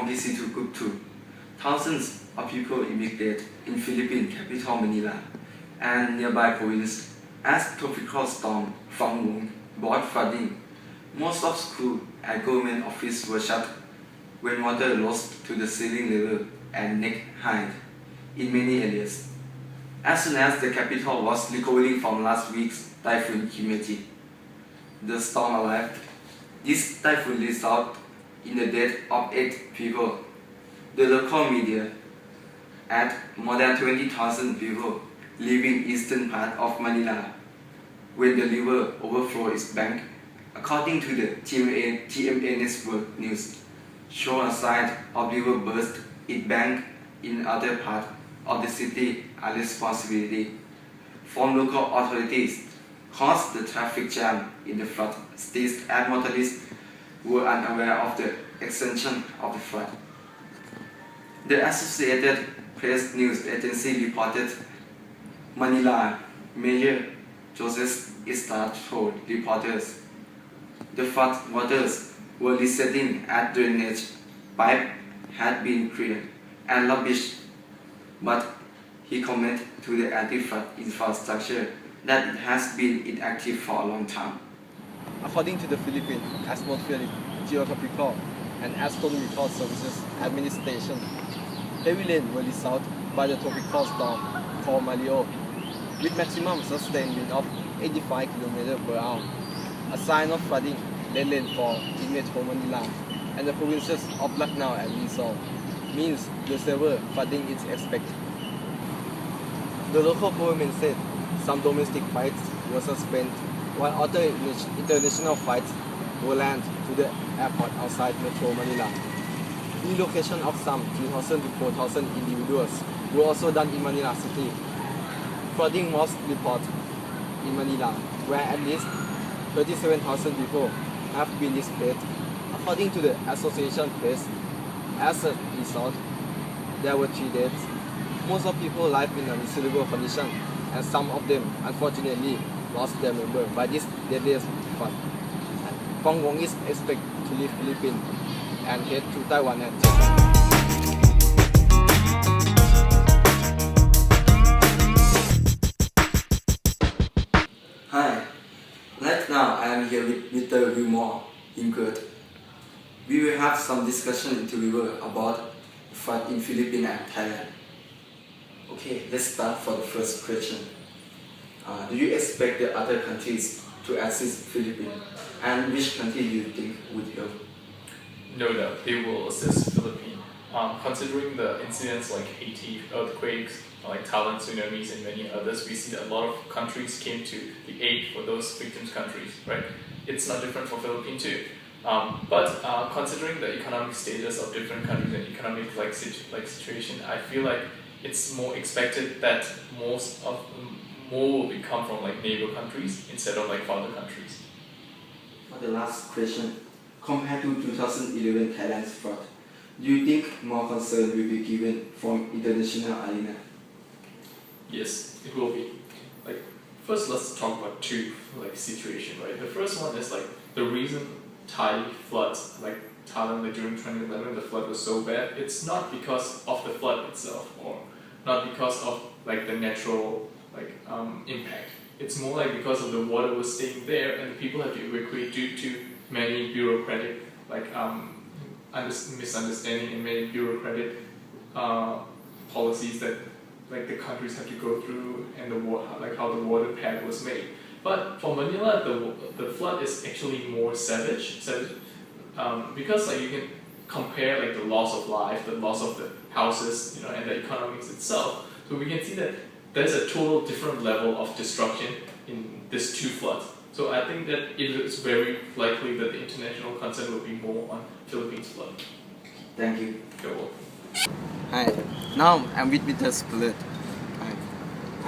PC2 Group 2. Thousands of people immigrated in Philippine capital Manila and nearby provinces as tropical storm Thanawat brought flooding. Most of schools and government offices were shut when water rose to the ceiling level and neck height in many areas. As soon as the capital was recovering from last week's typhoon Himeti, the storm arrived. This typhoon resulted in the death of 8 people. The local media had more than 20,000 people living eastern part of Manila when the river overflowed its bank. According to the GMA Network News, show a sign of river burst its bank in other part of the city are responsibility from local authorities caused the traffic jam in the flood stage and motorists were unaware of the extension of the flood. The Associated Press news agency reported Manila Mayor Joseph Estrada told reporters the flood waters were receding as drainage pipe had been cleared and rubbish, but he commented to the anti-flood infrastructure that it has been inactive for a long time. According to the Philippine Atmospheric, Geographical and Astronomical Services Administration, heavy rain will result by the tropical storm called Mario, with maximum sustained wind of 85 km per hour. A sign of flooding then rainfall in Metro Manila and the provinces of Lucknow and Rizal means the severe flooding is expected. The local government said some domestic flights were suspended while other international flights were landed to the airport outside Metro Manila. Relocation of some 3,000 to 4,000 individuals were also done in Manila City. Flooding was reported in Manila, where at least 37,000 people have been displaced. According to the Association Press, as a result, there were 3 deaths. Most of people live in a miserable condition, and some of them, unfortunately, lost their member by this deadliest flood. Thanawat is expected to leave Philippines and head to Taiwan and Japan. Hi, right now I am here with Mr. Wilmore Ingrid. We will have some discussion interview about flood in Philippines and Thailand. Okay, let's start for the first question. Do you expect the other countries to assist Philippines, and which country do you think would help? No doubt they will assist Philippines. Considering the incidents like Haiti, earthquakes, like Thailand tsunamis and many others, we see that a lot of countries came to the aid for those victims' countries, right? It's not different for Philippines too. But considering the economic status of different countries and economic situation, I feel like it's more expected that more will come from like neighbor countries instead of like father countries. For the last question, compared to 2011 Thailand's flood, do you think more concern will be given from international arena? Yes, it will be. Like, first let's talk about two situation, right? The first one is like the reason Thai floods, like Thailand during 2011, the flood was so bad. It's not because of the flood itself, or not because of like the natural impact. It's more like because of the water was staying there and the people had to evacuate due to many bureaucratic misunderstanding and many bureaucratic policies that like the countries have to go through, and how the water pad was made. But for Manila, the flood is actually more savage, because like you can compare like the loss of life, the loss of the houses, and the economics itself. So we can see that there's a total different level of destruction in these two floods. So I think that it is very likely that the international concern will be more on Philippines flood. Thank you. You're welcome. Hi, now I'm with Mr. Split. Hi.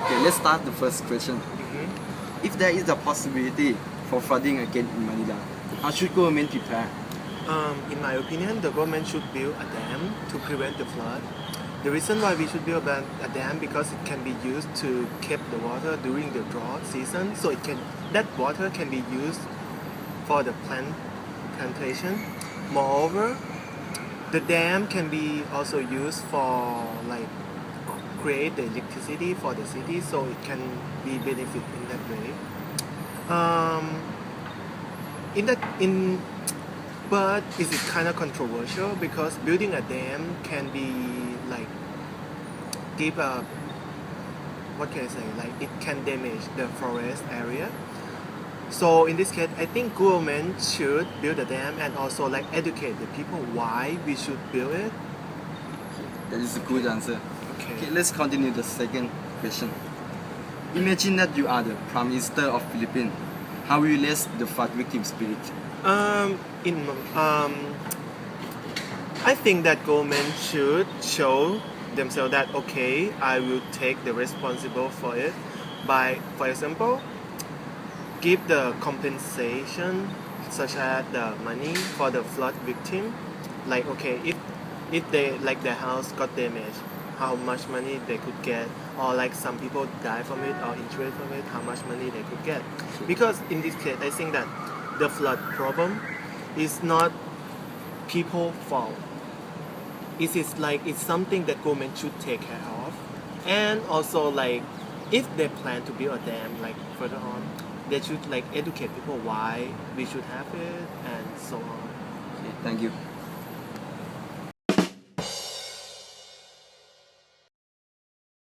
Okay, let's start the first question. If there is a possibility for flooding again in Manila, how should government prepare? In my opinion, the government should build a dam to prevent the flood. The reason why we should build a dam because it can be used to keep the water during the drought season, so that water can be used for the plantation. Moreover, The dam can be also used for like create the electricity for the city, so it can be benefit in that way. But is it kind of controversial because building a dam can be like give a what can I say, like it can damage the forest area. So in this case, I think government should build a dam and also like educate the people why we should build it. That is a good answer. Okay. Okay, let's continue the second question. Imagine that you are the Prime Minister of Philippines. How will you raise the flood victim spirit? I think that government should show themselves that okay, I will take the responsible for it by, for example, give the compensation such as the money for the flood victim. Like okay, if they like their house got damaged, how much money they could get, or like some people die from it or injured from it, how much money they could get. Because in this case, I think that the flood problem is not people's fault. It is like it's something that government should take care of, and also like if they plan to build a dam like further on, they should like educate people why we should have it and so on. Okay, thank you.